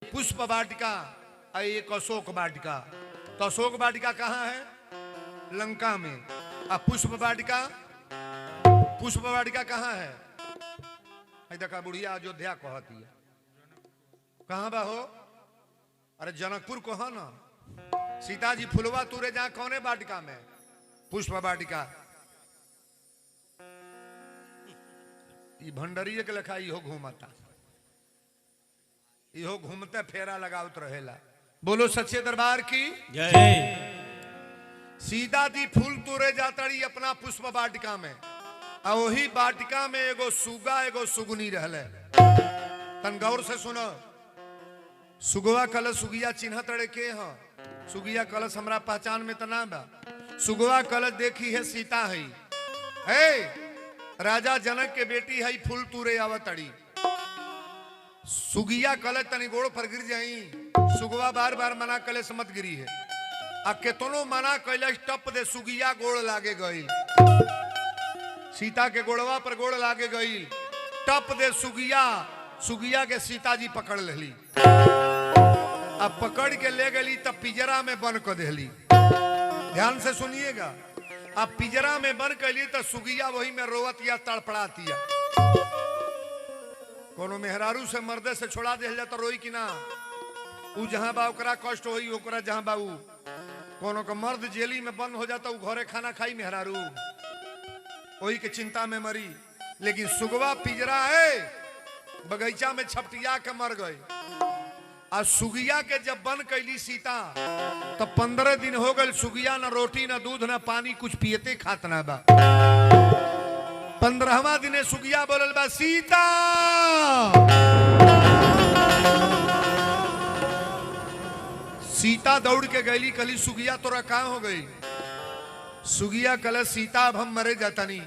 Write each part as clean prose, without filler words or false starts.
पुष्प वाटिका और एक अशोक वाटिका। तो अशोक वाटिका कहाँ है? लंका में। और पुष्प वाटिका कहाँ है? देखा बुढ़िया अयोध्या कहती है। कहाँ बा हो? अरे जनकपुर कहा ना। सीता जी फुलवा तुरे जहाँ कौने वाटिका में? पुष्प वाटिका। भंडरिये के लेखा इहो घूमता, इहो घूमते फेरा लगावत रहेला। बोलो सच्चे दरबार की जय। सीता जी फूल तुरे जातड़ी अपना पुष्प वाटिका में। और वही वाटिका में एगो सुगा एगो सुगुनी रहले। तन गौर से सुनो। सुगवा कलश सुगिया चिन्ह तड़े के हाँ? सुगिया कलश हमरा पहचान में तना बा। सुगवा कलश देखी है सीता है। राजा जनक के बेटी है फूल तुरे आवतड़ी। सुगिया कलश तनी गोड़ पर गिर जाई। सुगवा बार बार मना कले मत गिरी है। आ केतनो मना कैलस टप दे सुगिया गोड़ लागे गई। सीता के गोड़वा पर गोड़ लागे गई। टप दे सुगिया के सीता जी पकड़ लेली। अब पकड़ के ले गली तब पिजरा में बंद कर देली। ध्यान से सुनिएगा। अब पिजरा में बंद कर ली तो सुगिया वही में रोवतिया तड़पड़ातिया। कोनो मेहरारू से मर्दे से छोड़ा दे जाता रोई कि ना? उ जहां बा ओकरा कष्ट होई, ओकरा जहां बा उ। कोनो का मर्द जेली में बंद हो जाता, उ घरे खाना खाई मेहरारू, वही के चिंता में मरी। लेकिन सुगवा पिजरा है बगीचा में छपटिया के मर गए। और सुगिया के जब बंद कैली सीता तो 15 दिन हो गए। सुगिया ना रोटी ना दूध ना पानी कुछ पियते खात ना बा। 15वां दिन सुगिया बोलल बा, सीता सीता दौड़ के गईली। कली सुगिया तोरा कहाँ हो गई? सुगिया कल सीता अब हम मरे जातानी,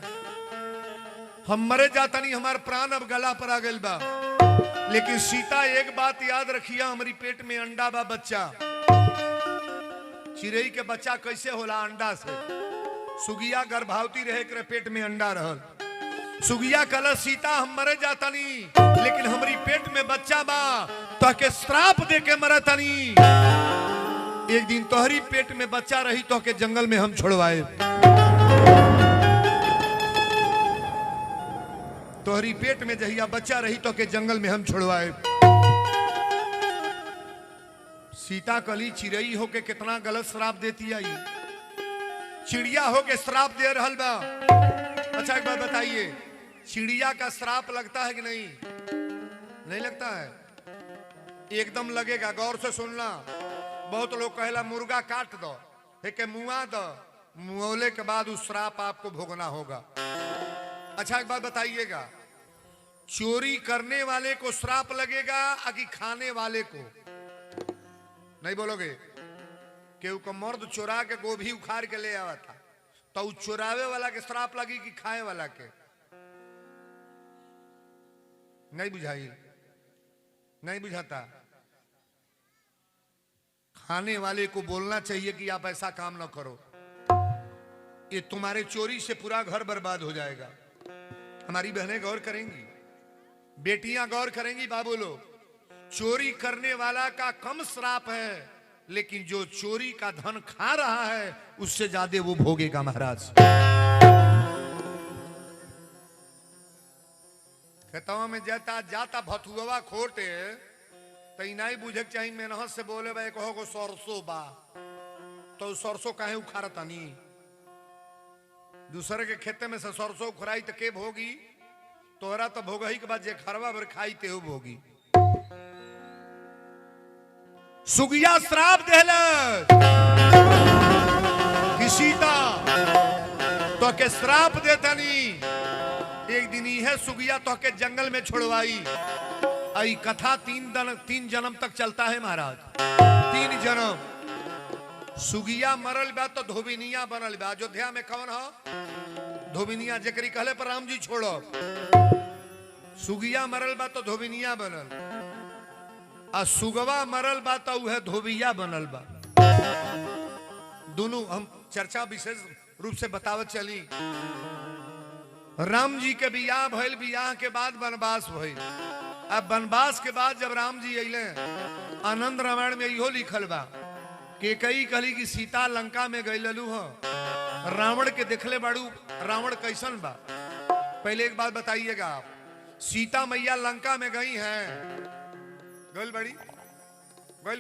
हमार प्राण अब गला पर आ गइल बा। लेकिन सीता एक बात याद रखिया, हमारी पेट में अंडा बा बच्चा। चिड़ई के बच्चा कैसे होला? अंडा से। सुगिया गर्भवती रहे करे पेट में अंडा रहल। सुगिया कल सीता हम मरे जातानी, लेकिन हमारी पेट में बच्चा बा तो के श्राप दे के मरतानी। एक दिन तोहरी पेट में बच्चा रही तो के जंगल में हम छोड़वाए। तोहरी पेट में जहिया बच्चा रही तो के जंगल में हम छोड़वाए। सीता कली चिड़ई होके कितना गलत श्राप देती आई। चिड़िया होके श्राप दे रहल बा। अच्छा एक बात बताइए, चिड़िया का श्राप लगता है कि नहीं? नहीं लगता है? एकदम लगेगा। गौर से सुनना। बहुत लोग कहेला मुर्गा काट दो, के मुआ दो, मुआवले के बाद उस श्राप आपको भोगना होगा। अच्छा एक बात बताइएगा, चोरी करने वाले को श्राप लगेगा कि खाने वाले को? नहीं बोलोगे? केहू को मर्द चोरा के गोभी उखाड़ के ले आवा था तो चोरावे वाला के श्राप लगी कि खाए वाला के? नहीं बुझाई? नहीं बुझाता? खाने वाले को बोलना चाहिए कि आप ऐसा काम ना करो, ये तुम्हारे चोरी से पूरा घर बर्बाद हो जाएगा। हमारी बहनें गौर करेंगी, बेटियां गौर करेंगी। बाबू लोग, चोरी करने वाला का कम श्राप है, लेकिन जो चोरी का धन खा रहा है उससे ज्यादा वो भोगेगा महाराज। खेतवा में जाता भथुआ खोटे तो नहीं बुझे चाहिए मेहनत से बोले भाई कहो सरसों बा तो सरसों काहे उखाड़तानी? दूसरे के खेते में से सरसों उखराई तो के भोगी? तोहरा तो भोगही के बाद जे खरवा भर खाई ते भोगी। सुगिया श्राप देले कि सीता तो के श्राप देतानी। एक दिन है सुगिया तो के जंगल में छोड़वाई। आई कथा 3 जन्म तक चलता है महाराज। 3 जन्म। सुगिया मरल बा तो धोबिनिया बनल बा। अयोध्या में कौन हो? धोबिनिया। जकरी कहले पर राम जी छोड़ो। सुगिया मरल बा तो धोबिनिया बनल, आ सुगवा मरल बा तो वह धोबिया बनल बा। दोनों हम चर्चा विशेष रूप से बतावत चली। राम जी के बियाह भइल, बियाह के बाद वनवास भइल। अब वनवास के बाद जब राम जी अइले आनंद रामायण में इहो लिखल बा कि कई कहली कि सीता लंका में गई ललू हो, रावण के देखले बाड़ू, रावण कैसन बा। पहले एक बात बताइएगा आप, सीता मैया लंका में गई हैं, गल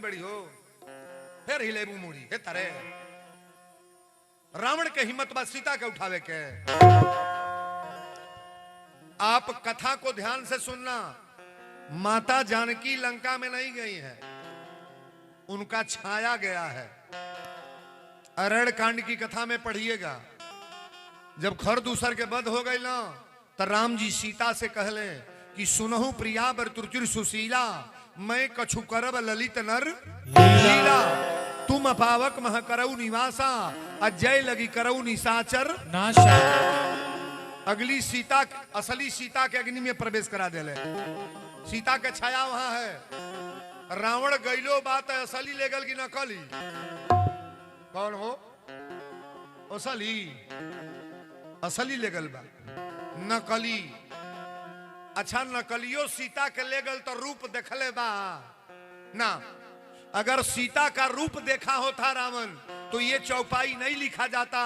बड़ी हो, फिर हिले मुड़ी हे तरे रावण के हिम्मत बा सीता के उठावे के। आप कथा को ध्यान से सुनना, माता जानकी लंका में नहीं गई है, उनका छाया गया है। अरण्य कांड की कथा में पढ़िएगा, जब खर दूसर के वध हो गई ना, तो राम जी सीता से कहले कि सुनहु प्रिया बरतुरचुर सुशीला, मैं कछु करब ललित नर लीला, तुम अपावक मह करऊ निवासा, अजय लगी करऊ निशाचर नाशा। अगली सीता, असली सीता के अग्नि में प्रवेश करा देले। सीता के छाया वहां है, रावण गईलो बात है, असली ले गल की नकली। कौन हो? असली, असली ले गल बा, नकली। अच्छा, नकलियो सीता के ले गल तो रूप देखले बा ना। अगर सीता का रूप देखा होता रावण, तो ये चौपाई नहीं लिखा जाता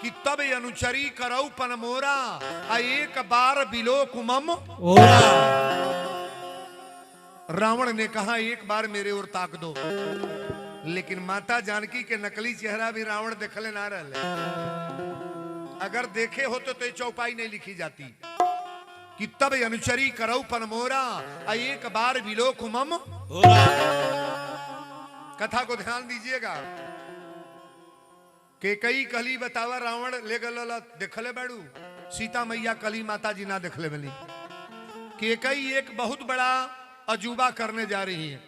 कि तब अनुचरी करऊ पनमोरा, एक बार बिलो कुमम ओरा। रावण ने कहा एक बार मेरे ओर ताक दो, लेकिन माता जानकी के नकली चेहरा भी रावण देखले ना रहे। अगर देखे होते तो ये चौपाई नहीं लिखी जाती कि तब अनुचरी करऊ पनमोरा, एक बार बिलो कुमम ओरा। कथा को ध्यान दीजिएगा। के कई कली बतावा रावण ले गल देखले बाड़ू, सीता मैया कली माता जी ना देखले मिली। के कई एक बहुत बड़ा अजूबा करने जा रही है।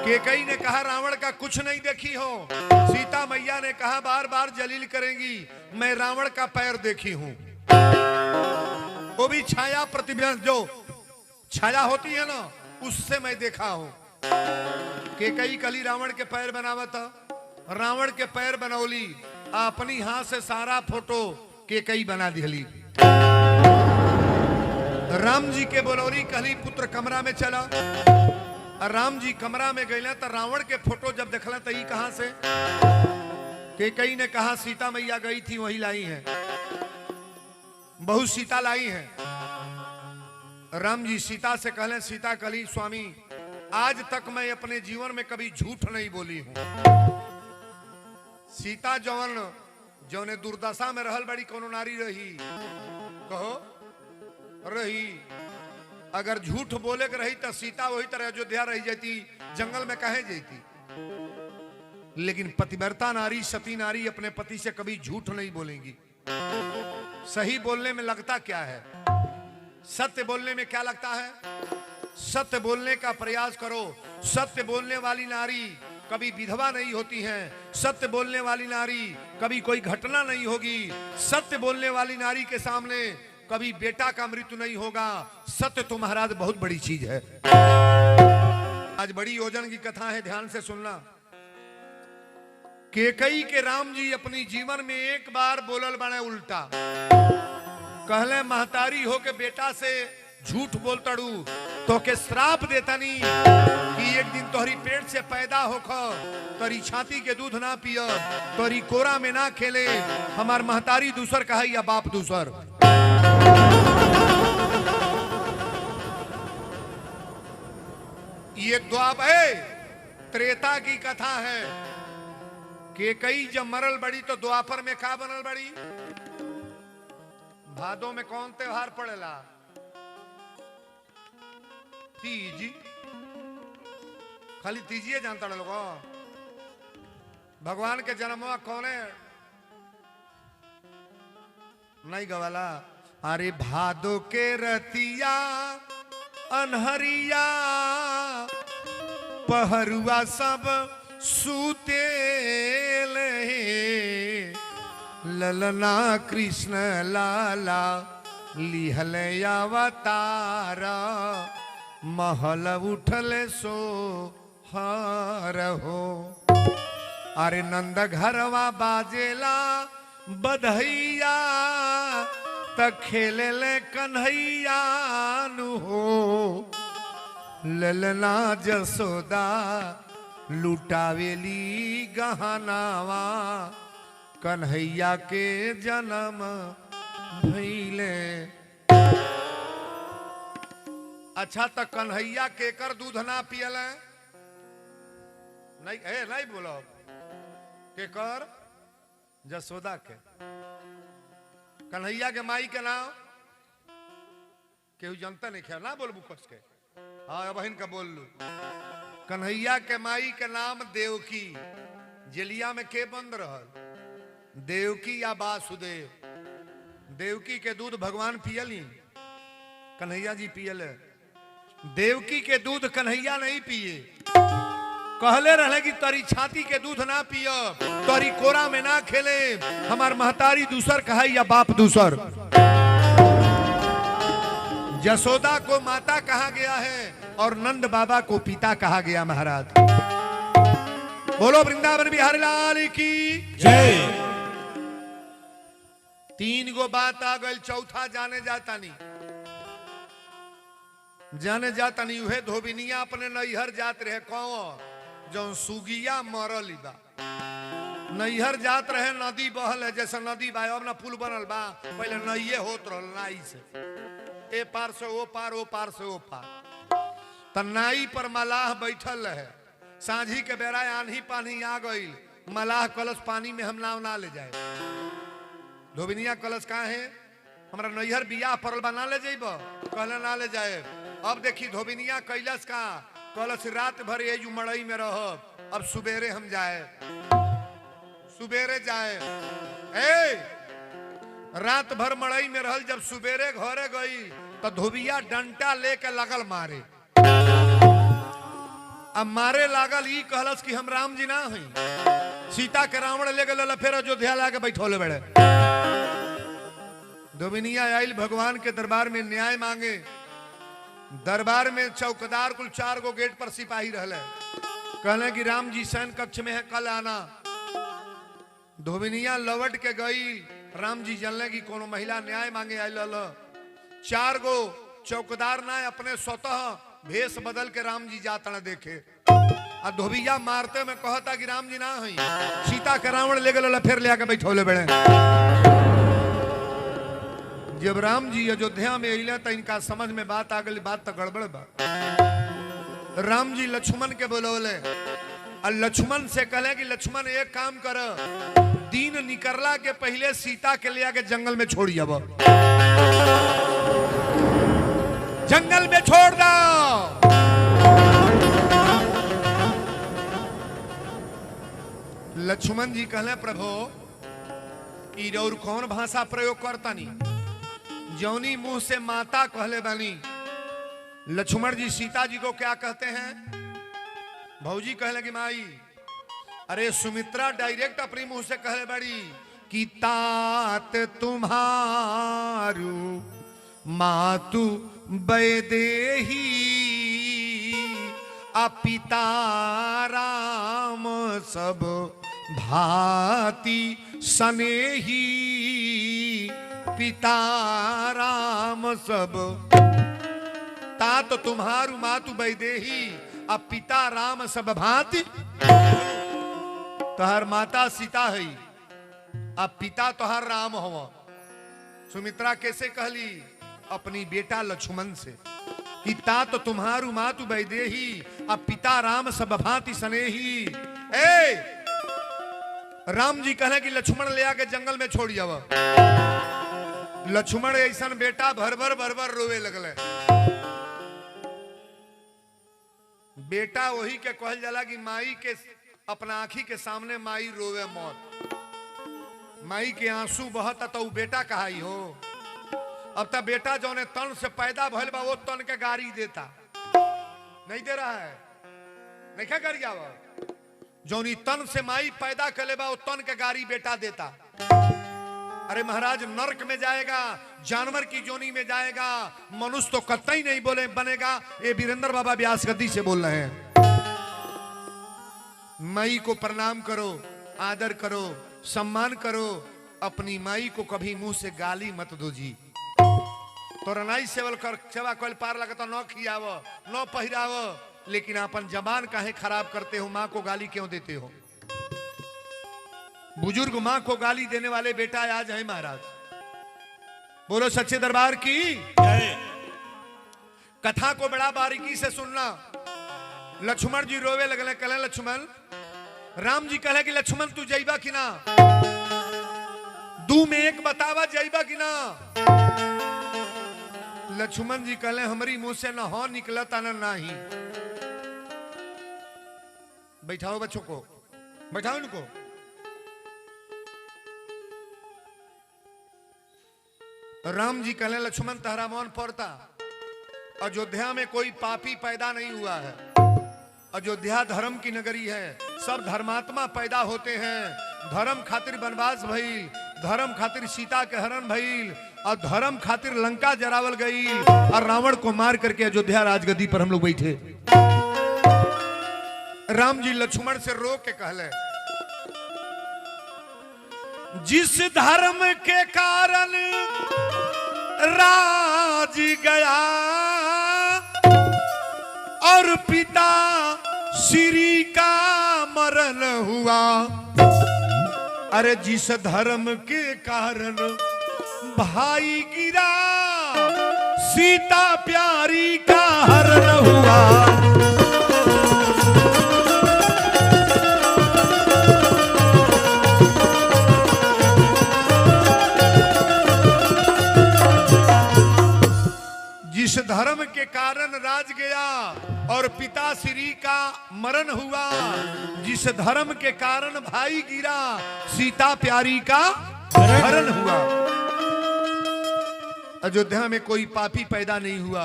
के कई ने कहा रावण का कुछ नहीं देखी हो, सीता मैया ने कहा बार बार जलील करेंगी, मैं रावण का पैर देखी हूं, वो भी छाया प्रतिबिंब, जो छाया होती है ना, उससे मैं देखा हूं। के कई कली रावण के पैर बनावत, रावण के पैर बनौली, अपनी हाथ से सारा फोटो के कई बना दिली। राम जी के बोलौरी कहली पुत्र कमरा में चला, और राम जी कमरा में गए तो रावण के फोटो जब देखला तो ई कहां से। के कई ने कहा सीता मैया गई थी वही लाई है, बहुत सीता लाई है। राम जी सीता से कहले, सीता कहली स्वामी आज तक मैं अपने जीवन में कभी झूठ नहीं बोली हूं। सीता जौने दुर्दशा में रहल बड़ी कोनो नारी रही, कहो रही, अगर झूठ बोले के रही तो सीता वही तरह अयोध्या रही जाती, जंगल में कहे जाती। लेकिन पतिव्रता नारी, सती नारी अपने पति से कभी झूठ नहीं बोलेंगी। सही बोलने में लगता क्या है, सत्य बोलने में क्या लगता है, सत्य बोलने का प्रयास करो। सत्य बोलने वाली नारी कभी विधवा नहीं होती हैं, सत्य बोलने वाली नारी कभी कोई घटना नहीं होगी, सत्य बोलने वाली नारी के सामने कभी बेटा का मृत्यु नहीं होगा। सत्य तो महाराज बहुत बड़ी चीज है। आज बड़ी योजन की कथा है, ध्यान से सुनना। केकई के राम जी अपनी जीवन में एक बार बोलल बने उल्टा, कहले महतारी हो के बेटा से झूठ बोलतड़ू तो के श्राप देतनी कि एक दिन तोहरी पेट से पैदा होकर तोरी छाती के दूध ना पिय, तोरी कोरा में ना खेले, हमार महतारी दूसर कहा या बाप दूसर। ये द्वापर त्रेता की कथा है। के कई जब मरल बड़ी तो द्वापर में का बनल बड़ी। भादों में कौन त्योहार पड़ेला, तीज, खाली तीजिए जानता लोग। भगवान के जन्मवा कौने नहीं गवाला। अरे भादो के रतिया अनहरिया पहरुआ सब सूते ललना कृष्ण लाला लिहल अवतार महल उठल सो हर हो। अरे नंद घरवा बाजेला बधैया त खेले ले कन्हैया नु हो। ललना जसोदा लुटावेली गहनावा कन्हैया के जन्म भइले। अच्छा तो कन्हैया केकर दूध ना पियल नहीं बोलो केकर जसोदा के। कन्हैया के माई के नाम केहू जनता नहीं ख्याल ना बोलबू कस के। हाँ बहन का बोल लू। कन्हैया के माई के नाम देवकी। जेलिया में के बंद रहल देवकी या वासुदेव। देवकी के दूध भगवान पियली कन्हैया जी पियल। देवकी के दूध कन्हैया नहीं पिए। कहले रहे कि तरी छाती के दूध ना पियो तरी कोरा में ना खेले। हमार महतारी दूसर कहा या बाप दूसर। जसोदा को माता कहा गया है और नंद बाबा को पिता कहा गया महाराज। बोलो वृंदावन बिहारी लाल की जय। तीन गो बात आ गई चौथा जाने जाता नहीं। जाने जाता नहीं उहे धोबिनिया अपने नैहर जात रहे कौन जो सुगिया मरल बा। नैहर जात रहे नदी बहल है जैसे नदी बा अब ना पुल बनल बा पहले नैये होत रहल नाई से ए पार से ओ पार ओ पार से ओ पार। त नाई पर मलाह बैठल है। सांझी के बेरा आंधी पानी आ गई मलाह कलश पानी में हम नाव ना ले जाए। धोबिनिया कलश कहाँ है हमारा नैहर बियाह परल बा ना ले जाइब कहले ना ले जाए। अब देखी धोबिनिया कैलस का कलश रात भर ये मड़ई में रह अब सुबेरे हम जाए। सुबेरे जाए ए रात भर मड़ई में रहल जब सुबेरे घरे गई तो धोबिया डंटा लेके लगल मारे। अब मारे लागल ई कहलस कि हम राम जी ना हई। सीता के रावण ले गल फिर अयोध्या लाके बैठोले बड़े। धोबिनिया आइल भगवान के दरबार में न्याय मांगे। दरबार में चौकीदार कुल 4 गो गेट पर सिपाही रहले। कहले कि राम जी शयन कक्ष में है कल आना। धोबिनिया लौट के गई। राम जी जानले कि कोनो महिला न्याय मांगे आयल। 4 गो चौकीदार ना अपने स्वतः भेष बदल के राम जी जाता न देखे। आ धोबिया मारते में कहता कि राम जी ना हई। सीता के रावण ले गल फिर ले आके बैठौले बड़े। जब राम जी अयोध्या में अइले तो इनका समझ में बात आ गई। बात तो गड़बड़ बा। राम जी लक्ष्मण के बोलौले और लक्ष्मण से कहले कि लक्ष्मण एक काम कर दिन निकलला के पहले सीता के ले आके जंगल में छोड़ जब। जंगल में छोड़ दो। लक्ष्मण जी कहले प्रभु ई और कौन भाषा प्रयोग करता नहीं जौनी मुंह से माता कहले बानी। लक्ष्मण जी सीता जी को क्या कहते हैं भौजी कहले कि माई। अरे सुमित्रा डायरेक्ट अपनी मुंह से कहले बड़ी कि तात तुम्हारू मातु बैदेही अपिता राम सब भांति सनेही। पिता राम सब तात तुम्हारू मातु बैदेही अब पिता राम सब भांति। तोहर माता सीता है अब पिता तोहर राम हो। सुमित्रा कैसे कहली अपनी बेटा लक्ष्मण से कि तात तुम्हारू मातु बैदेही अब पिता राम सब भांति सनेही। ए राम जी कहले कि लक्ष्मण ले आके जंगल में छोड़ जाव। लक्ष्मण ऐसा बेटा भरभर भरभर रोवे लगले। बेटा वही के कहल जाला कि माई के अपना आंखी के सामने माई रोवे मौत। माई के आंसू बहता तो बेटा कहाई हो। अब तक बेटा जौने तन से पैदा भइल बा वो तन के गाड़ी देता नहीं दे रहा है। नहीं क्या कर जावा जौनी तन से माई पैदा करे बा वो तन के गाड़ी बेटा देता। अरे महाराज नरक में जाएगा जानवर की जोनी में जाएगा मनुष्य तो कतई नहीं बोले बनेगा। ये वीरेंद्र बाबा व्यास गद्दी से बोल रहे हैं। माई को प्रणाम करो आदर करो सम्मान करो। अपनी माई को कभी मुंह से गाली मत दो जी। तोरा नहीं सेवल कर सेवा कल पार लगता न खियाव न पहिराव, लेकिन अपन जबान काहे खराब करते हो? माँ को गाली क्यों देते हो? बुजुर्ग माँ को गाली देने वाले बेटा आज है महाराज। बोलो सच्चे दरबार की। कथा को बड़ा बारीकी से सुनना। लक्ष्मण जी रोवे लगले, कहे लक्ष्मण, राम जी कहे कि लक्ष्मण तू जाइबा कि ना, दू में एक बतावा जाइबा कि ना। लक्ष्मण जी कहे हमारी मुंह से न हो निकलता न नहीं। बैठाओ बच्चों को, बैठाओ इनको। राम जी कहे लक्ष्मण तहरा मन पड़ता, अयोध्या में कोई पापी पैदा नहीं हुआ है। अयोध्या धर्म की नगरी है, सब धर्मात्मा पैदा होते हैं। धर्म खातिर वनवास भइल, धर्म खातिर सीता के हरण भइल, और धर्म खातिर लंका जरावल गई, और रावण को मार करके अयोध्या राजगद्दी पर हम लोग बैठे। राम जी लक्ष्मण से रो के कहले, जिस धर्म के कारण राज गया और पिता श्री का मरण हुआ, अरे जिस धर्म के कारण भाई गिरा सीता प्यारी का हरण हुआ, जिस धर्म के कारण राज गया और पिता श्री का मरण हुआ, जिस धर्म के कारण भाई गिरा सीता प्यारी का हरण हुआ। अयोध्या में कोई पापी पैदा नहीं हुआ,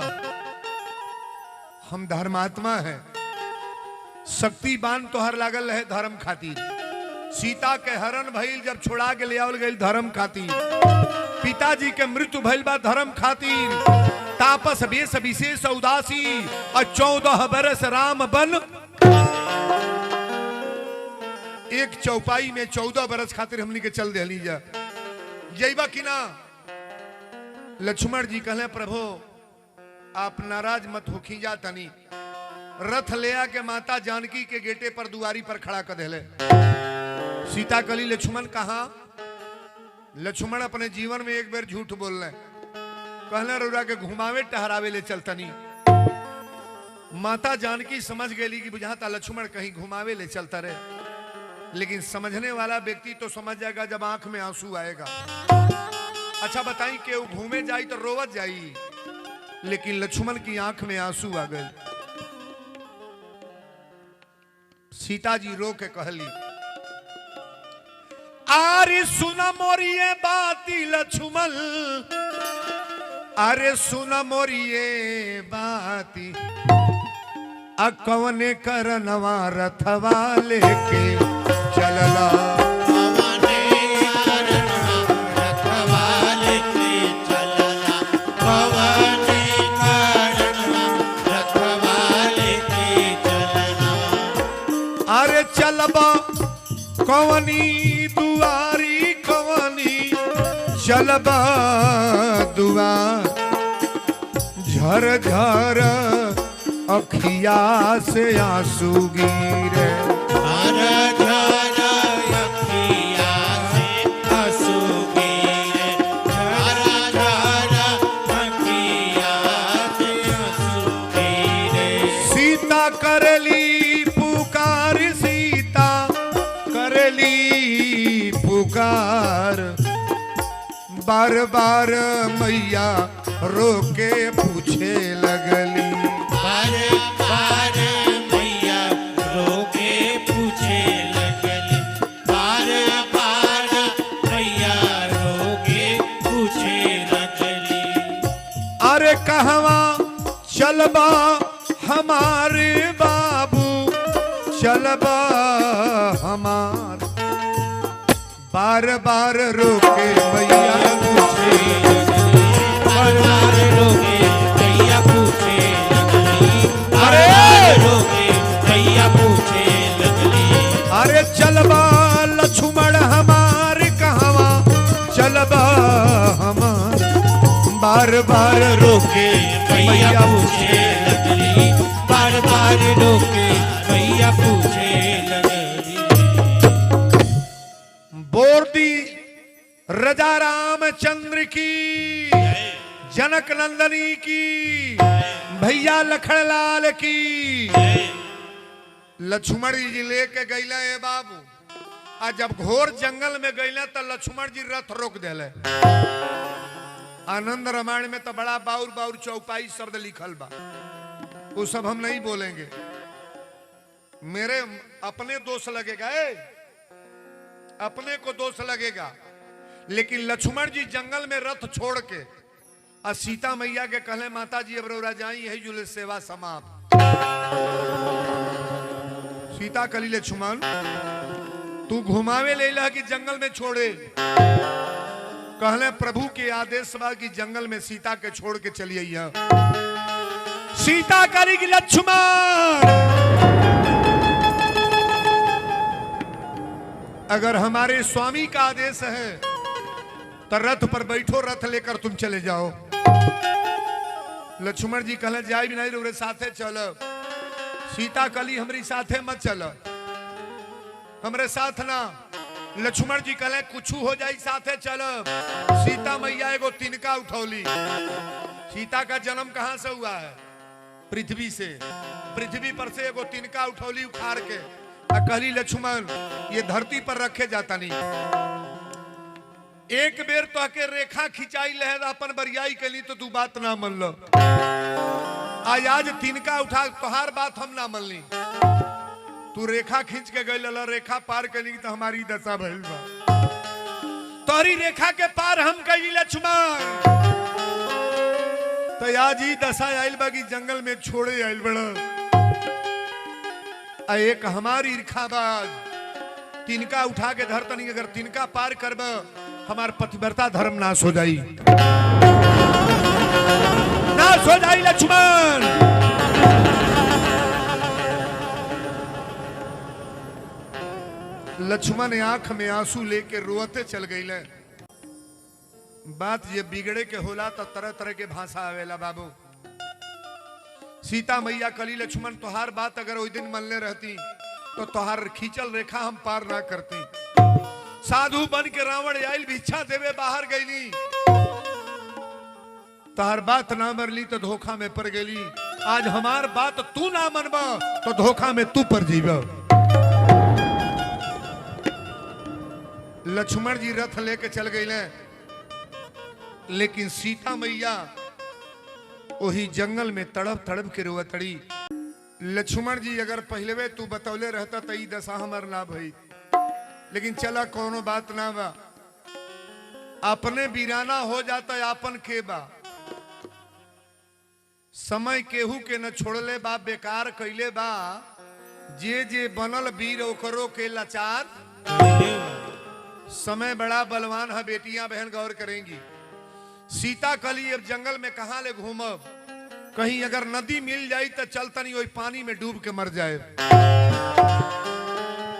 हम धर्मात्मा हैं। शक्तिवान तो हर लागल है धर्म खातिर। सीता के हरण भइल जब छोड़ा के ले आवल गई धर्म खातिर, पिताजी के मृत्यु भइल बा धर्म खातिर। तापस वेश विशेष उदासी और 14 बरस राम बन, एक चौपाई में 14 बरस खातिर हमनी के चल दे जा जइबा कि ना। लक्ष्मण जी कहले प्रभु आप नाराज मत हो, खींचा तनी। रथ ले आके माता जानकी के गेटे पर दुआरी पर खड़ा कर देले। सीता कली लक्ष्मण कहा? लक्ष्मण अपने जीवन में एक बार झूठ बोल रहे, कहले रउरा के घुमावे टहरावे ले चलतनी। माता जानकी समझ गई कि बुझाता लक्ष्मण कहीं घुमावे ले चलता रहे, लेकिन समझने वाला व्यक्ति तो समझ जाएगा जब आंख में आंसू आएगा। अच्छा बताई कि वो घूमे जाई तो रोवत जाई, लेकिन लक्ष्मण की आंख में आंसू आ गए। सीता जी रो के कहली, अरे सुन मोरिए बाती लक्ष्मण, अरे सुन मोरिए बाती, कवने करनवा रथवा लेके चलला, कवने करनवा रथवा लेके चलला, कवने करनवा रथवा लेके चलला। अरे चलबा कवनी दुआरी, कवनी चलबा दुआर, झर झर अखिया से आंसू गिरे, झर झर अखिया से आंसू गिरे, झर झर अखिया से आंसू गिरे। सीता करली पुकार, सीता करली पुकार, बार बार मैया रोके पूछे लगली, बार बार मैया रोके पूछे लगली, बार बार मैया रोके पूछे लगली। अरे कहवा चलबा हमारे बाबू, चलबा हमार, बार बार रोके मैया पूछे, बार बार रोके मैया पूछे लगली, अरे रोके मैया पूछे लगली। अरे चलबा लक्ष्मण हमार कहवा, चलबा हमार, बार बार बार रोके मैया पूछे लगली, बार बार रोके मैया पूछे लगली। बोर्दी रजा रामचंद्र की, जनक नंदनी की, भैया लखनलाल की। लक्ष्मण जी लेके गईला है बाबू, आ जब घोर जंगल में गईला तो लक्ष्मण जी रथ रोक देले। आनंद रामायण में तो बड़ा बाउर बाउर चौपाई शब्द लिखल बा, वो सब हम नहीं बोलेंगे, मेरे अपने दोष लगेगा, अपने को दोष लगेगा। लेकिन लक्ष्मण जी जंगल में रथ छोड़ के आ सीता मैया के कहले माता जी अब रौरा जाई है जुले सेवा समाप्त। सीता कली लक्ष्मण तू घुमावे ले ला कि जंगल में छोड़े? कहले प्रभु के आदेश बा कि जंगल में सीता के छोड़ के चलिए। सीता करी कि लक्ष्मण अगर हमारे स्वामी का आदेश है तो रथ पर बैठो, रथ लेकर तुम चले जाओ। लक्ष्मण जी कहले जाए भी नहीं रे साथे चलो। सीता कली हमारी साथे मत चलो, हमरे साथ ना। लक्ष्मण जी कहले कुछ हो जाए साथे चलो। सीता मैया एगो तिनका उठौली। सीता का जन्म कहां से हुआ है? पृथ्वी से। पृथ्वी पर से एगो तिनका उठौली उखाड़ के कहली लक्ष्मण ये धरती पर रखे जाता नहीं। एक बेर तो आके रेखा खिंचाई लहर अपन बरियाई के लिए तो तू बात ना मन लो। आज तिनका उठा तोहार बात हम ना मन ली। तू रेखा खींच के गई लला, रेखा पार करी तो हमारी दशा भइल बा। तोहरी रेखा के पार हम कई लक्ष्मण तो आज ही दशा आयल बा कि जंगल में छोड़े आयल बड़ा। एक हमारी ईर्खाबाज तिनका उठा के धरतनी, अगर तिनका पार करब हमार पतिव्रता धर्म नाश हो जाई, नाश हो जाई लक्ष्मण। लक्ष्मण आंख में आंसू लेके रोते चल गई। बात ये बिगड़े के होला तो तरह तरह के भाषा आवेला बाबू। सीता मैया कली लक्ष्मण तोहार बात अगर उस दिन मनले रहती तो तोहार खींचल रेखा हम पार ना करती। साधु बन के रावण आयल भिक्षा देवे बाहर गईली, तोहार बात ना मरली तो धोखा में पड़ गईली। आज हमार बात तू ना मनबा तो धोखा में तू पड़ जीवा। लक्ष्मण जी रथ लेके चल गईले, लेकिन सीता मैया वही जंगल में तड़प तड़प के रोवतड़ी। लक्ष्मण जी अगर पहले तू बतौले रहता तो ई दशा हमर ना भई, लेकिन चला कोनो बात ना बा। अपने बीराना हो जाता आपन के बा। समय केहू के न छोड़ले बा, बेकार कैले बा। जे जे बनल वीर ओकरो के लाचार। समय बड़ा बलवान है, बेटियां बहन गौर करेंगी। सीता कली अब जंगल में कहां ले घूमब? कहीं अगर नदी मिल जाई तो चलता नहीं, वही पानी में डूब के मर जाए।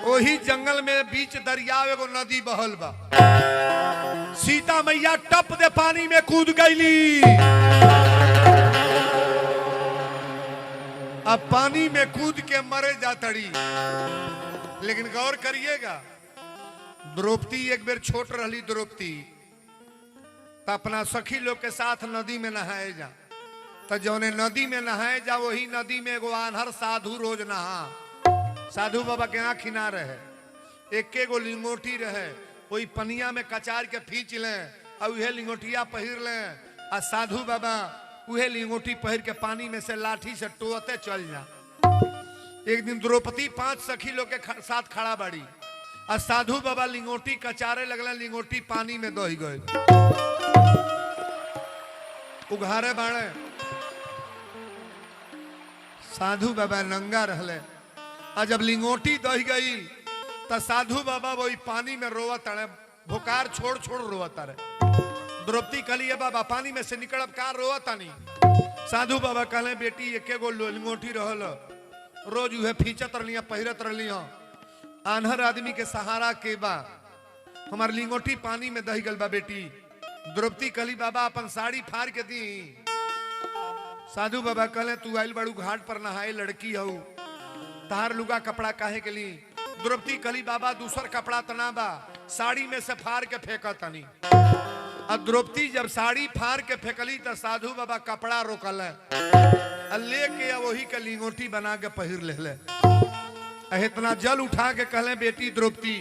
वही जंगल में बीच दरिया एगो नदी बहल बा। सीता मैया टप दे पानी में कूद गईली। अब पानी में कूद के मरे जातड़ी। लेकिन गौर करिएगा, द्रौपदी एक बेर छोट रही। द्रौपदी तो अपना सखी लोग के साथ नदी में नहाए जा, तो जौने नदी में नहाए जा वही नदी में एगो आन्हर साधु रोज नहा। साधु बाबा के आँख ना रहे, एक गो लिंगोटी रहे, वही पनिया में कचार के खींच ले और वह लिंगोटिया पहिर ले। आ साधु बाबा वह लिंगोटी पहिर के पानी में से लाठी से टोते चल जा। एक दिन द्रौपदी 5 सखी लोग के साथ खड़ा बाड़ी, और साधु बाबा लिंगोटी कचारे लगल, लिंगोटी पानी में दही गए। उघारे बाड़े साधु बाबा नंगा रहले। और जब लिंगोटी दही गई तो साधु बाबा वही पानी में रोवत रहे, भुकार छोड़ छोड़ रोवत रहे। द्रौपदी कहली बाबा पानी में से निकलब का रोवत नहीं। साधु बाबा कहले बेटी एक गो लिंगोटी रहल, रोज उहे फींचत रही पहिरत रही। आन्हर आदमी के सहारा के बा, हमार लिंगोटी पानी में दही गल बा बेटी। द्रौपदी कहली बाबा अपन साड़ी फाड़ के दी। साधु बाबा कहले तू आइल बड़ू घाट पर नहाए लड़की हो, तहार लुगा कपड़ा काहे के ली? द्रौपदी कहली बाबा दूसर कपड़ा तना बा, साड़ी में से फाड़ के फेंका तनी। अब द्रौपदी जब साड़ी फाड़ के फेंकली तो साधु बाबा कपड़ा रोकल लेके वही के लिंगोटी बना के पहिर ले। इतना जल उठा के कहले बेटी द्रौपदी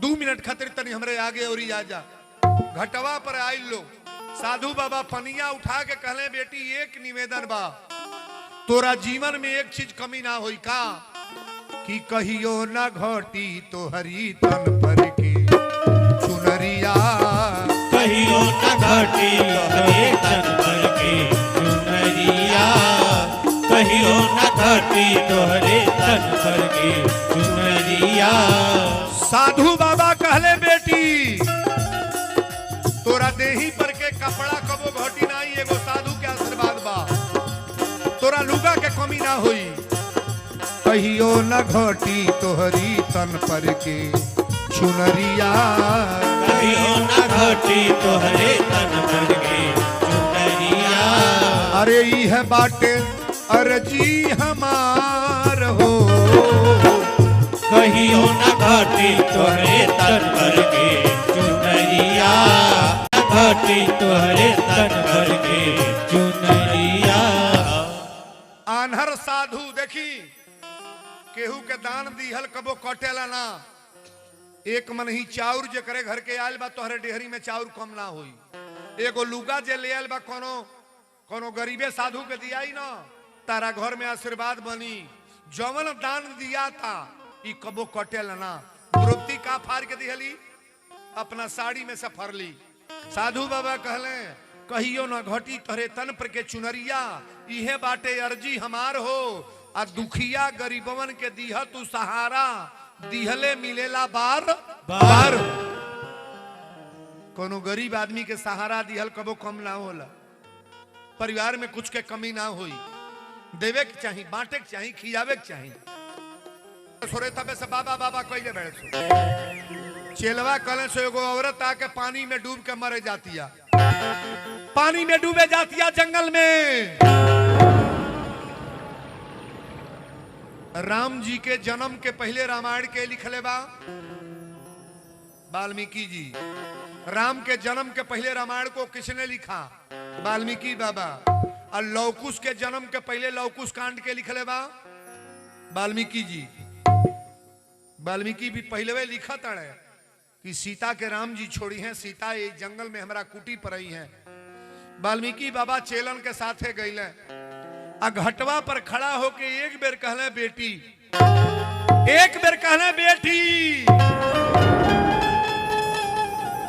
2 मिनट खातिर तनी हमरे आगे और आ जा। घटवा पर आइल लो। साधु बाबा पनिया उठा के कहले बेटी एक निवेदन बा, तोरा जीवन में एक चीज कमी ना होई का कि कहियो ना घटी तो हरी तन पर के चुनरिया, कहियो न घटी तोहरे तन पर के चुनरिया, कहियो न घटी तोहरे तन पर के चुनरिया। साधु बाबा कहले बेटी तोरा देही पर के कपड़ा कबो घटी नहीं, एगो साधु के आशीर्वाद बा, तोरा लुगा के कमी ना होई। कहियो न घटी तोहरी तन पर के चुनरिया, कहियो न घटी तोहरे तन पर के चुनरिया। अरे यह बाटे अर्जी हमार हो, कहियो न घटी तोहरे तन पर के चुनरिया, घटी तोहरे तन पर के चुनरिया। आन्हर साधु देखी केहू के दान दीहल कबो कटेला ना। एक मन ही चाउर जे करे घर के आयल बा तोहरे डेहरी में चाउर कम ना होई। एगो लुगा जे ले आयल बा कोनो गरीबे साधु के दियाई ना, तारा घर में आशीर्वाद बनी। जवन दान दिया था ई कबो कटेला ना। द्रौपदी का फाड़ के दिहली, अपना साड़ी में से फरली। साधु बाबा कहले कहियो न घटी तोहरे तन पर के चुनरिया, इहे बाटे अर्जी हमार हो। आ दुखिया गरीबवन के दीह तू सहारा, दिहले मिलेला बार बार। कोनो गरीब आदमी के सहारा दिहल कबो कम ना होला। परिवार में कुछ के कमी ना होई। देवे के चाहिए, बांटे के चाहिए, खियावे के चाहिए। सोरे तबे से बाबा बाबा कइले बैठ सो। चेलवा कले से एगो औरत आके पानी में डूब के मरे जातिया, पानी में डूबे जातिया जंगल में। राम जी के जन्म के पहले रामायण के लिखले बा वाल्मीकि जी। राम के जन्म के पहले रामायण को किसने लिखा? वाल्मीकि बाबा। और लवकुश के जन्म के पहले लवकुश कांड के लिखले बा वाल्मीकि जी। वाल्मीकि भी पहले लिखा तड़े कि सीता के राम जी छोड़ी हैं, सीता ये जंगल में हमारा कुटी पर रही है। वाल्मीकि बाबा चेलन के साथे गईले, आ घटवा पर खड़ा होके एक बेर कहले बेटी, एक बेर कहले बेटी।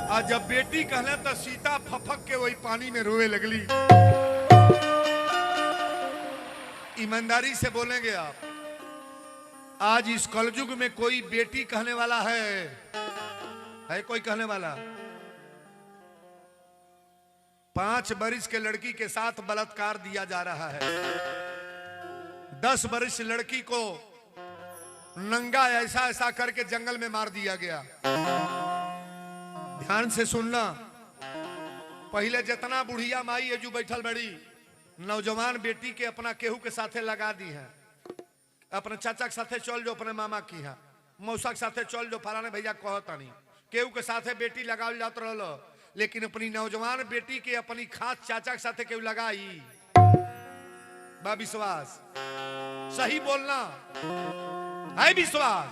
आ जब बेटी कहले तो सीता फफक के वही पानी में रोए लगली। ईमानदारी से बोलेंगे आप, आज इस कलयुग में कोई बेटी कहने वाला है कोई कहने वाला? 5 वर्ष के लड़की के साथ बलात्कार दिया जा रहा है। 10 वर्ष लड़की को नंगा ऐसा ऐसा करके जंगल में मार दिया गया। ध्यान से सुनना, पहले जितना बुढ़िया माई है जो बैठल बड़ी, नौजवान बेटी के अपना केहू के साथे लगा दी है। अपने चाचा के साथे चल जो, अपने मामा की है, मौसा के साथे चल जो, फलाने भैया कहता नहीं। केहू के साथे बेटी लगाल जात रहो, लेकिन अपनी नौजवान बेटी के अपनी खास चाचा के साथे केहू लगाई बा विश्वास? सही बोलना है विश्वास?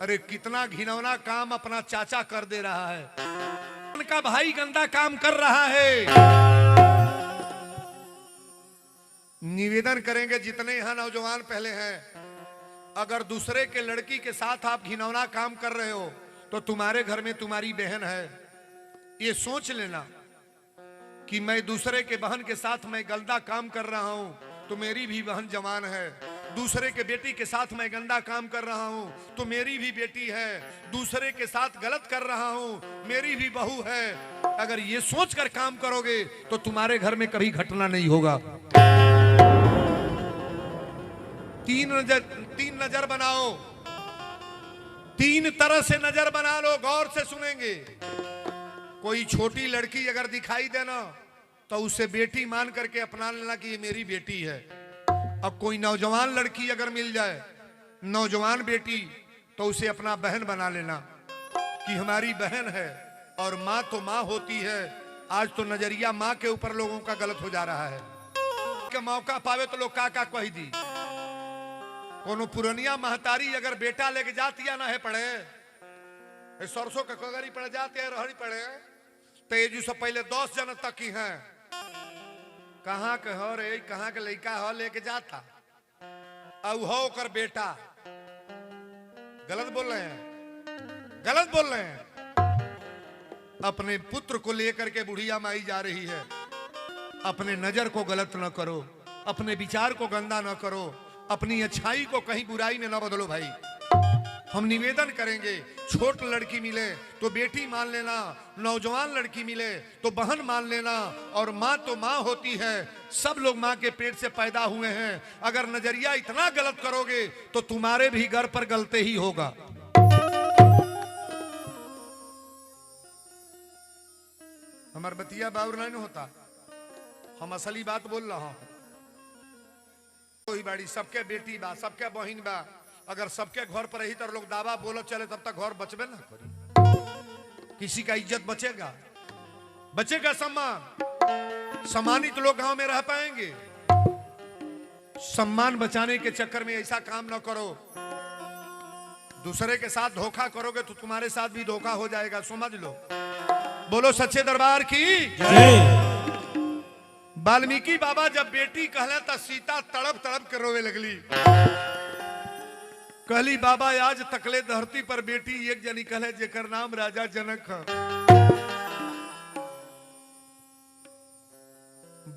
अरे कितना घिनौना काम अपना चाचा कर दे रहा है, उनका भाई गंदा काम कर रहा है। निवेदन करेंगे जितने यहां नौजवान पहले हैं, अगर दूसरे के लड़की के साथ आप घिनौना काम कर रहे हो तो तुम्हारे घर में तुम्हारी बहन है। ये सोच लेना कि मैं दूसरे के बहन के साथ मैं गंदा काम कर रहा हूं तो मेरी भी बहन जवान है। दूसरे के बेटी के साथ मैं गंदा काम कर रहा हूं तो मेरी भी बेटी है। दूसरे के साथ गलत कर रहा हूं, मेरी भी बहू है। अगर ये सोचकर काम करोगे तो तुम्हारे घर में कभी घटना नहीं होगा। तीन नजर बनाओ, 3 तरह से नजर बना लो, गौर से सुनेंगे। कोई छोटी लड़की अगर दिखाई देना तो उसे बेटी मान करके अपना लेना कि ये मेरी बेटी है। अब कोई नौजवान लड़की अगर मिल जाए, नौजवान बेटी, तो उसे अपना बहन बना लेना कि हमारी बहन है। और माँ तो माँ होती है। आज तो नजरिया माँ के ऊपर लोगों का गलत हो जा रहा है कि मौका पावे तो लोग का कही दी। कोनो पुरनिया महतारी अगर बेटा लेके जाती है ना है पड़े सरसों के कगरी पड़ जाते हैं रहरी पड़े तो ये जो सब पहले 10 जन तक ही हैं। कहाँ के हो रे, कहाँ के लड़का हो लेके जाता अब हो कर बेटा। गलत बोल रहे हैं, गलत बोल रहे हैं। अपने पुत्र को लेकर के बुढ़िया माई जा रही है। अपने नजर को गलत न करो, अपने विचार को गंदा न करो, अपनी अच्छाई को कहीं बुराई में न बदलो भाई। हम निवेदन करेंगे, छोट लड़की मिले तो बेटी मान लेना, नौजवान लड़की मिले तो बहन मान लेना। और माँ तो माँ होती है, सब लोग माँ के पेट से पैदा हुए हैं। अगर नजरिया इतना गलत करोगे तो तुम्हारे भी घर पर गलते ही होगा। हमार बतिया बाउर नहीं होता, हम असली बात बोल रहा हूं। कोई बाड़ी सबके बेटी बा, सबके बहिन बा। अगर सबके घर पर रही तो लोग दावा बोलत चले तब तक घर बचबे ना करी। किसी का इज्जत बचेगा, बचेगा सम्मान। सम्मानित लोग गांव में रह पाएंगे। सम्मान बचाने के चक्कर में ऐसा काम ना करो। दूसरे के साथ धोखा करोगे तो तुम्हारे साथ भी धोखा हो जाएगा, समझ लो। बोलो सच्चे दरबार की जय। वाल्मीकि बाबा जब बेटी कहले तो सीता तड़प तड़प के रोवे लगली। कहली बाबा आज तकले धरती पर बेटी एक जनी कहले जेकर नाम राजा जनक है।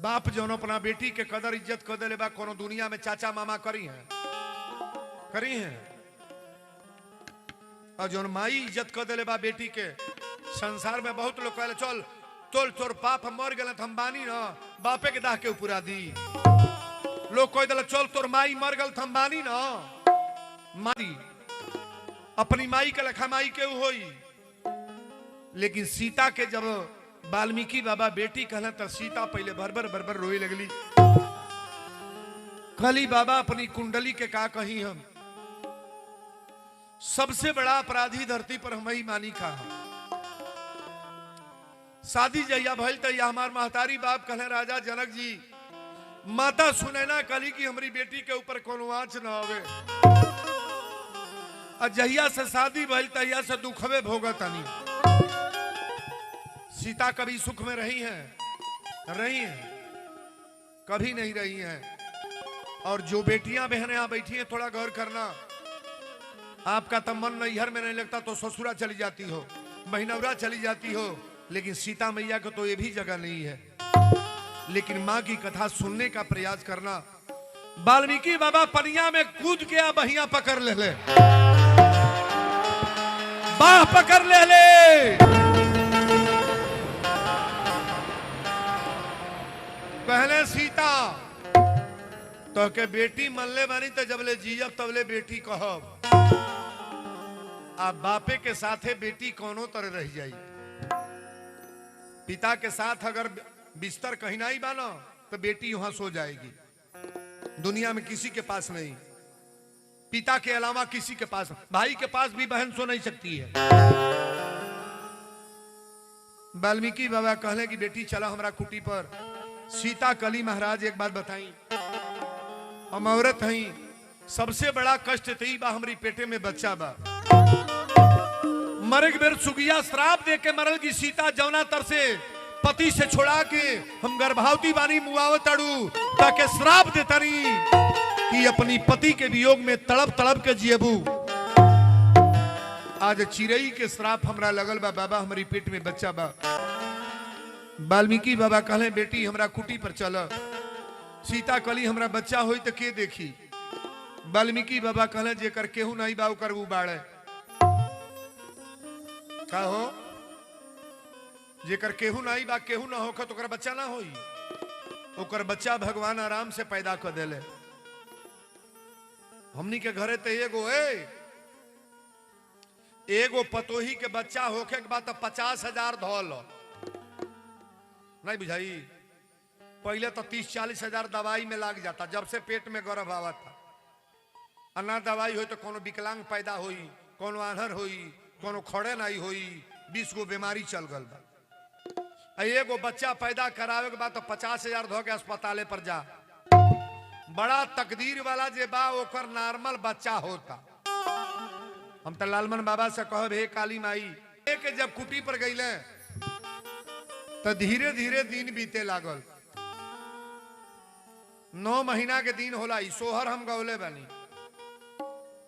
बाप जो अपना बेटी के कदर इज्जत कर दे बा, कोनो दुनिया में चाचा मामा करी हैं, करी हैं। और जो माई इज्जत कर दे बा बेटी के, संसार में बहुत लोग कहले चल तोल तोर पाप मर गए हम बानी ना, बापे के दाह के ऊपर दी। लोग कह दिल चल तोर माई मर गल हम बानी ना, मारी अपनी माई के लखा माई के होई। लेकिन सीता के जब वाल्मीकि बाबा बेटी कहला तो सीता पहले भरभर भरभर रोए लगली। कहली बाबा अपनी कुंडली के का कही, हम सबसे बड़ा अपराधी धरती पर हम ही मानी का। शादी जहिया भइल तहिया हमार महतारी बाप कहले राजा जनक जी माता सुने ना कली की हमारी बेटी के ऊपर कोनो आंच न आवे। जहिया से शादी भइल तहिया से दुखवे भोगतानी। सीता कभी सुख में रही हैं? रही हैं? कभी नहीं रही हैं। और जो बेटियां बहनें यहां बैठी हैं थोड़ा गौर करना। आपका तो मन नैहर में नहीं लगता तो ससुरा चली जाती हो, महीनौरा चली जाती हो, लेकिन सीता मैया को तो ये भी जगह नहीं है। लेकिन माँ की कथा सुनने का प्रयास करना। वाल्मीकि बाबा पनिया में कूद के बहिया पकड़ ले, बाह पकड़ ले। पहले सीता तो के बेटी मनले बानी तो जबले जीजब तबले बेटी कहब। आप बापे के साथे बेटी कोनो तरह रह जाई। पिता के साथ अगर बिस्तर कहीं नहीं बाना तो बेटी वहां सो जाएगी। दुनिया में किसी के पास नहीं, पिता के अलावा किसी के पास, भाई के पास भी बहन सो नहीं सकती है। वाल्मीकि बाबा कहले कि बेटी चला हमारा कुटी पर। सीता कली महाराज एक बात बताई, हम औरत हई, सबसे बड़ा कष्ट तई बा हमारी पेटे में बच्चा बा। मरे के बेर सुगिया श्राप दे के मरल की सीता जौना तर से पति से छोड़ा के हम गर्भवती बानी मुआवतड़ू ताकि श्राप देतानी कि अपनी पति के वियोग में तड़प तड़प के जियबू। आज चिरई के श्राप हमरा लगल बा बाबा, हमारी पेट में बच्चा बा। वाल्मीकि बाबा कहले बेटी हमरा कुटी पर चल। सीता कली हमरा बच्चा होई तो के देखी। वाल्मीकि बाबा कहले जेकर केहू नहीं बा ओकर उ बाड़े। का हो? जेकर केहू नहीं बा, केहू ना होकर तो ओकर बच्चा ना होई। ओकर बच्चा भगवान आराम से पैदा कर देले। हमनी के घरे तो एगो पतोही के बच्चा होके के बाद 50,000 धोल नहीं बुझाई। पहले तो 30-40 हजार दवाई में लाग जाता जब से पेट में गर्भ आवा था। अन्ना दवाई हो तो कोनो विकलांग पैदा होई, कोनो आंधर होई, कोनो खड़े नहीं होई, 20 गो बीमारी चल गल बा। एगो बच्चा पैदा करावे के बाद तो 50,000 धो के अस्पताले पर जा। बड़ा तकदीर वाला जे बा ओकर नॉर्मल बच्चा होता। हम तो लालमन बाबा से कहब हे काली माई के जब कुटी पर गईले तो धीरे धीरे दिन बीते लागल। 9 महीना के दिन होला। ई सोहर हम गौले बानी।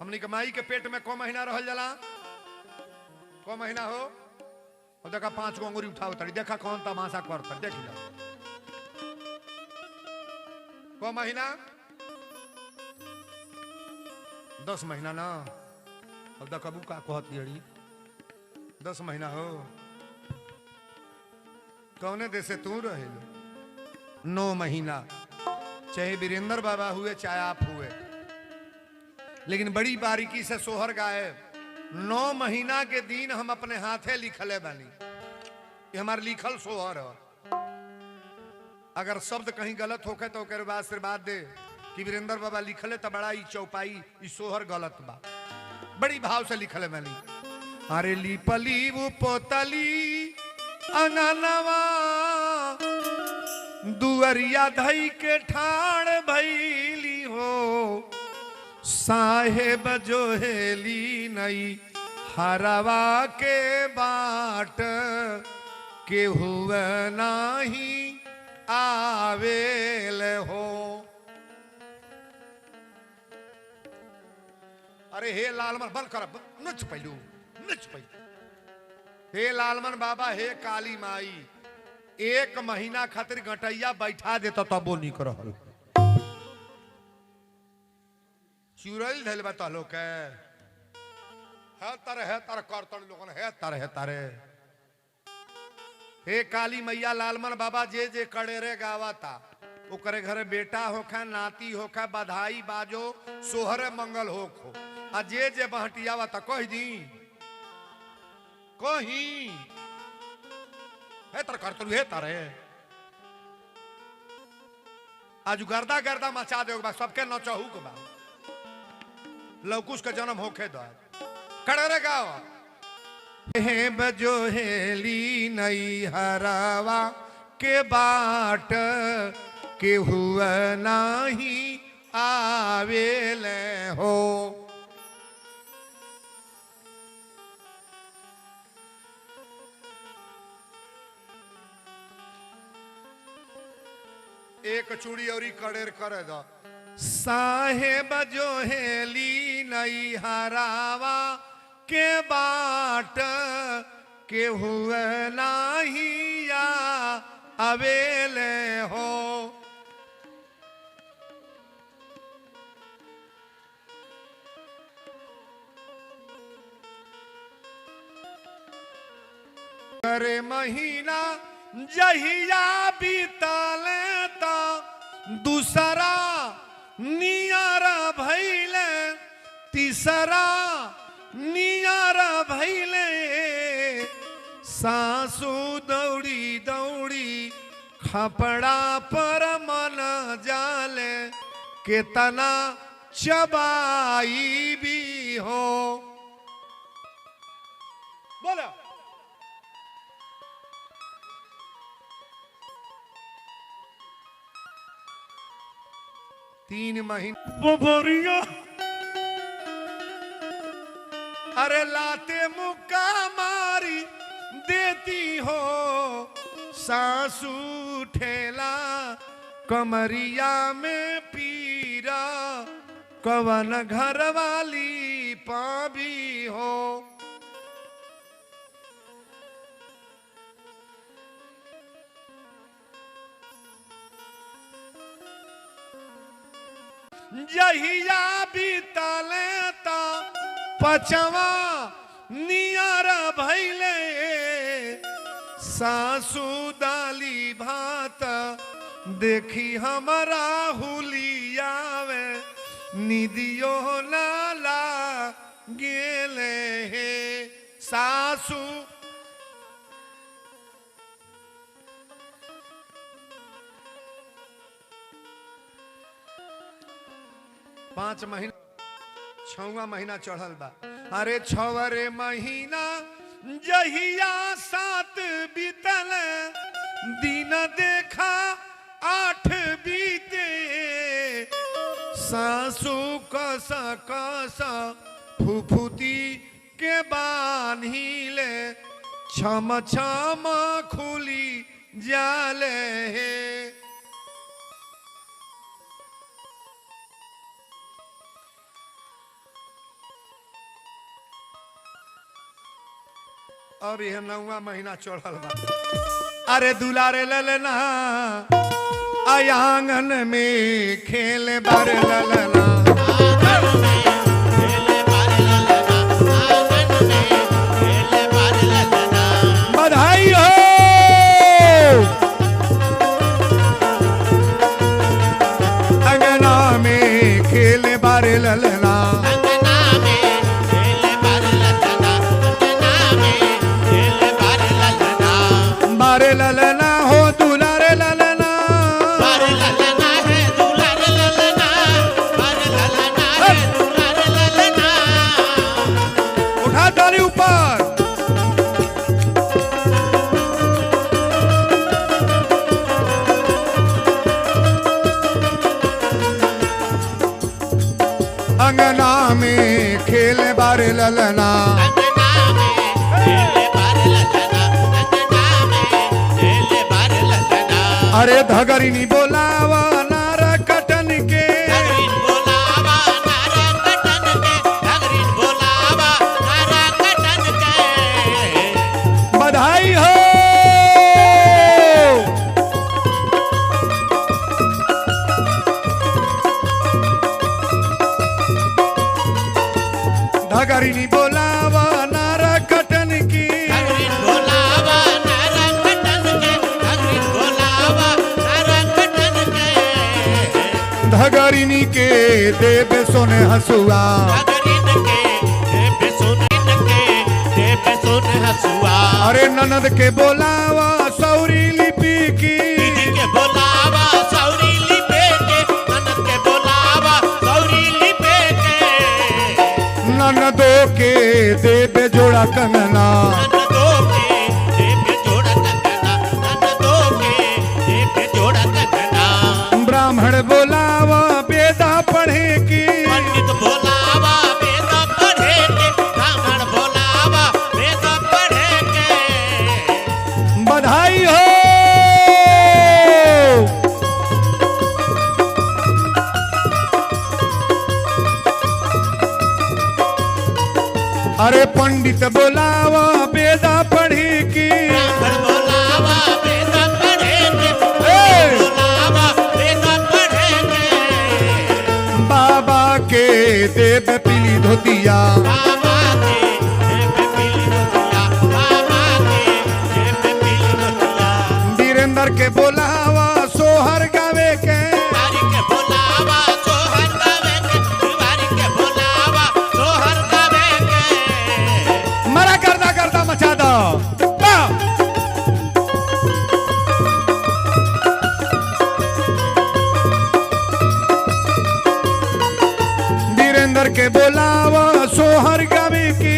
हमनी के माई के पेट में को महीना रहल जाला? को महीना हो? और देखा 5 गो अंगूरी उठाओ तड़ी, देखा कौन तमाशा करता, देख लो। को महीना? 10 महीना ना। अब देखबू का कहत दियड़ी 10 महीना हो। कौने देश से तू रहे? 9 महीना। चाहे वीरेंद्र बाबा हुए चाहे आप हुए, लेकिन बड़ी बारीकी से सोहर गाए। 9 महीना के दिन हम अपने हाथे लिखले बानी। ये हमारे लिखल सोहर है। अगर शब्द कहीं गलत होके तो ओकर बाद आशीर्वाद दे कि वीरेंद्र बाबा लिखले तो बड़ा ई चौपाई ई सोहर गलत बा। बड़ी भाव से लिखले बानी। अरे लिपली वो पोतली अंगनवा दुअरिया धई के ठाण भैली हो, साहेब जोहेली नई हरवा के बाट के हुए नाही आवेल हो। अरे हे लालमन बंद कर, नच पैलू नच पैलू। हे लालमन बाबा, हे काली माई, 1 महीना खातिर गटैया बैठा देता तब वो निक रहल। चुरैल धैल बता लोग है तर करतन लोगन है तारे। हे काली मैया लालमन बाबा जे जे कड़ेरे गावाता ओकरे घरे बेटा होखा, नाती होखा, बधाई बाजो, सोहरे मंगल होखो। आ जे जे बहटियावा त कह दी कहीं है तर करतन है तारे। आज गर्दा गर्दा मचा दे सबके नचहू के बा। लवकुश का जन्म होखे दो कड़रे गाँव हे बजो हेली नई हरावा के बाट के हुआ नाही आवेले हो। एक चूड़ी औरी कड़ेर करे दो। साहेब जो हेली नई हरावा के बाट के हुए नाही या अवेले हो। करे महीना जहिया बीतले ता दूसरा नियर भैले, तीसरा नियर भैले। सासू दौड़ी दौड़ी खपड़ा पर मन जाले, केतना चबाई भी हो। बोलो 3 महीने बोरिया। अरे लाते मुक्का मारी देती हो, सासू ठेला कमरिया में पीरा, कवन घर वाली पाभी हो। जहिया बीतले ता 5वां नियर भैले, सासू दाली भात देखी हमारा हुलियावे, निदियो नाला गेले हे। सासू पांच महीना 6वां महीना चढ़ल बा। अरे 6वे महीना जहिया 7 बीतल दिन देखा 8 बीते सासू कस कस फुफुती के बान्हिले छम छम खुली जाले हे। अब यह 9वां महीना चढ़ल बा। अरे दुलारे ललना आंगन में खेल बर ललना बधाई हो। अंगना में खेल बर ललना बारे ललना हो दुलारे ललना बारे ललना है दुलारे ललना बारे ललना है दुलारे ललना। उठा ताली ऊपर। अंगना में खेल बारे ललना अरे धगरिनी बोलावा नार कटन के बोलावा नारा कटन के बोलावा नारा कटन के। बधाई हो। धगरिनी बोलावा नार कटन की बोलावा नारा कटन के बोलावा नारा कटन के। धगरिनी के देव सोने हसुआ अरे ननद के बोलावा सौरी लिपि की के बोलावा सौरी लिपे के ननद के बोलावा सौरी लिपे के। ननदों के देव जोड़ा कंगना ननदों के देव जोड़ा कंगना ननदों के देव जोड़ा कंगना। ब्राह्मण बोलावा वेदा पढ़े की पंडित बोलावा वेद पढ़े के ब्राह्मण बोलावा वेद पढ़े के। बधाई हो। अरे पंडित बोलावा वेदा पढ़े की ब्राह्मण बोलावा वेद पढ़े के बोलावा वेद पढ़े के। बाबा के देव पीली धोतिया बाबा के देव पीली धोतिया बाबा के देव पीली धोतिया। वीरेंद्र के बोलावा सोहर गावे के तिवारी के बोलावा सोहर गावे के तिवारी के बोलावा सोहर गावे के। मरा करदा करदा मचा दो वाह। वीरेंद्र के बोलावा सोहर गावे की